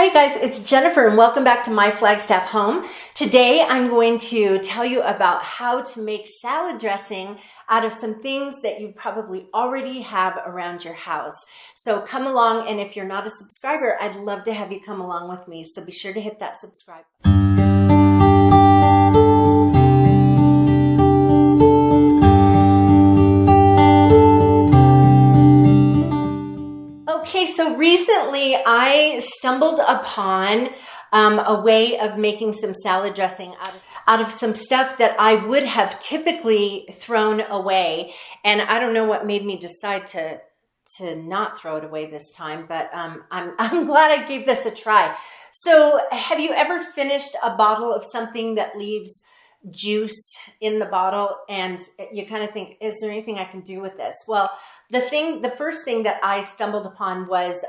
Hi guys, it's Jennifer and welcome back to my Flagstaff Home. Today I'm going to tell you about how to make salad dressing out of some things that you probably already have around your house. So come along, and if you're not a subscriber, I'd love to have you come along with me. So be sure to hit that subscribe button. Okay, so recently I stumbled upon a way of making some salad dressing out of some stuff that I would have typically thrown away. And I don't know what made me decide to not throw it away this time, but I'm glad I gave this a try. So have you ever finished a bottle of something that leaves juice in the bottle and you kind of think, is there anything I can do with this? Well, the first thing that I stumbled upon was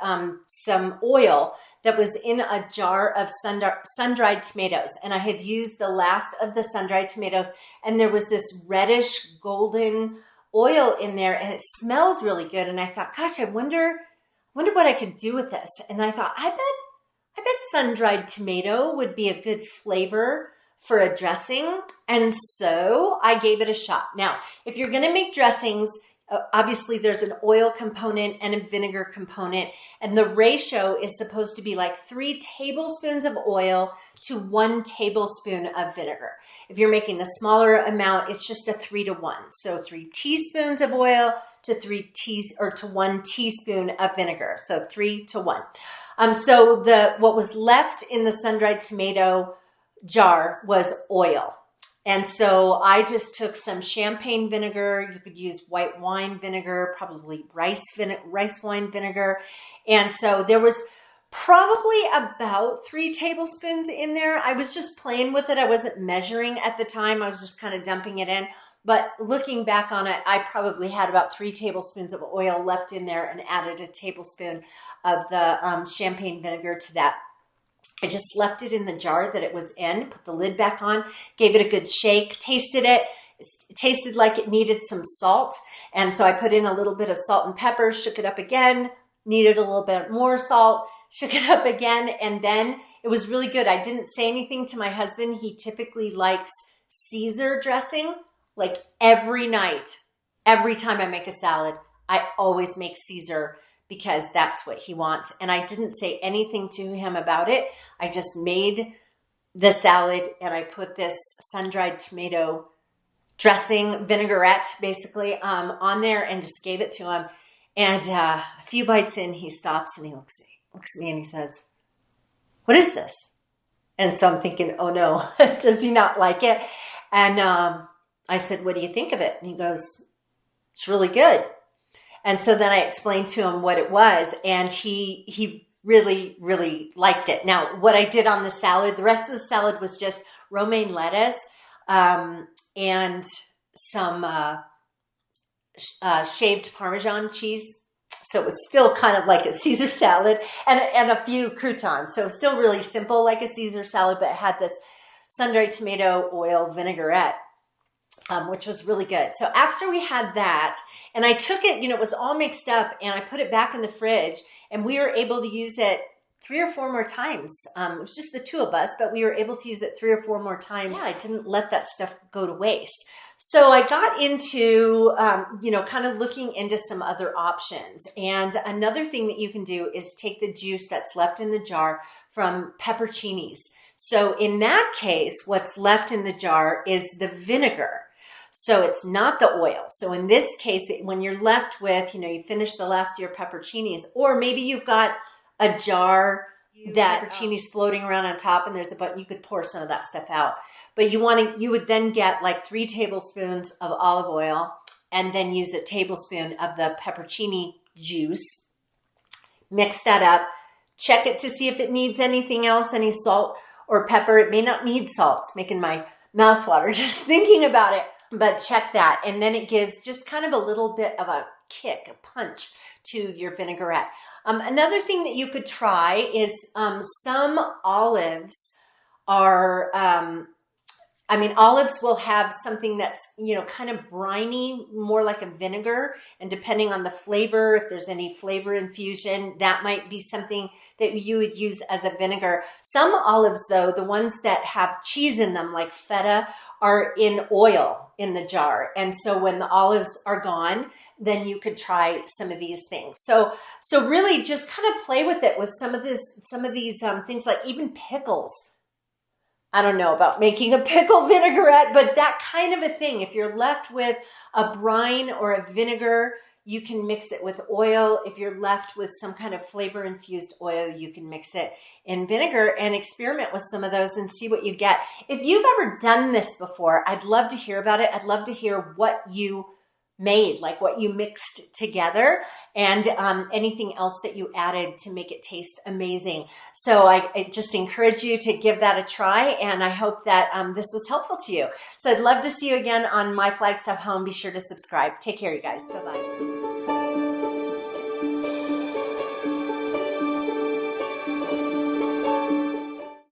some oil that was in a jar of sun-dried tomatoes. And I had used the last of the sun-dried tomatoes, and there was this reddish golden oil in there, and it smelled really good. And I thought, gosh, I wonder what I could do with this. And I thought, I bet sun-dried tomato would be a good flavor for a dressing. And so I gave it a shot. Now, if you're going to make dressings, obviously there's an oil component and a vinegar component, and the ratio is supposed to be like 3 tablespoons of oil to 1 tablespoon of vinegar. If you're making a smaller amount, it's just a 3 to 1. So 3 teaspoons of oil to 1 teaspoon of vinegar. So 3 to 1. So what was left in the sun-dried tomato jar was oil. And so I just took some champagne vinegar. You could use white wine vinegar, probably rice wine vinegar. And so there was probably about 3 tablespoons in there. I was just playing with it. I wasn't measuring at the time. I was just kind of dumping it in. But looking back on it, I probably had about 3 tablespoons of oil left in there and added a tablespoon of the champagne vinegar to that. I just left it in the jar that it was in, put the lid back on, gave it a good shake, tasted it. It tasted like it needed some salt. And so I put in a little bit of salt and pepper, shook it up again, needed a little bit more salt, shook it up again. And then it was really good. I didn't say anything to my husband. He typically likes Caesar dressing. Like every night, every time I make a salad, I always make Caesar because that's what he wants. And I didn't say anything to him about it. I just made the salad and I put this sun-dried tomato dressing, vinaigrette basically, on there and just gave it to him. And a few bites in, he stops and he looks at me and he says, "What is this?" And so I'm thinking, oh no, does he not like it? And I said, "What do you think of it?" And he goes, "It's really good." And so then I explained to him what it was, and he really, really liked it. Now, what I did on the salad, the rest of the salad was just romaine lettuce and some shaved Parmesan cheese. So it was still kind of like a Caesar salad, and a few croutons. So still really simple like a Caesar salad, but it had this sun-dried tomato oil vinaigrette, which was really good. So after we had that, and I took it, it was all mixed up, and I put it back in the fridge, and we were able to use it 3 or 4 more times. It was just the 2 of us, but we were able to use it 3 or 4 more times. Yeah, I didn't let that stuff go to waste. So I got into, kind of looking into some other options. And another thing that you can do is take the juice that's left in the jar from pepperoncinis. So in that case, what's left in the jar is the vinegar. So it's not the oil. So in this case, when you're left with, you finish the last of your pepperoncinis, or maybe you've got a jar that pepperoncinis floating around on top and there's a button, you could pour some of that stuff out. But you would then get like 3 tablespoons of olive oil and then use a tablespoon of the pepperoncini juice. Mix that up. Check it to see if it needs anything else, any salt or pepper. It may not need salt. It's making my mouth water just thinking about it. But check that. And then it gives just kind of a little bit of a kick, a punch to your vinaigrette. Another thing that you could try is some olives are I mean, olives will have something that's, you know, kind of briny, more like a vinegar. And depending on the flavor, if there's any flavor infusion, that might be something that you would use as a vinegar. Some olives, though, the ones that have cheese in them, like feta, are in oil in the jar. And so when the olives are gone, then you could try some of these things. So really just kind of play with it with some of these things, like even pickles. I don't know about making a pickle vinaigrette, but that kind of a thing. If you're left with a brine or a vinegar, you can mix it with oil. If you're left with some kind of flavor infused oil, you can mix it in vinegar and experiment with some of those and see what you get. If you've ever done this before, I'd love to hear about it. I'd love to hear what you made, like what you mixed together, and anything else that you added to make it taste amazing. So I just encourage you to give that a try, and I hope that this was helpful to you. So I'd love to see you again on my Flagstaff Home. Be sure to subscribe. Take care, you guys. Bye-bye.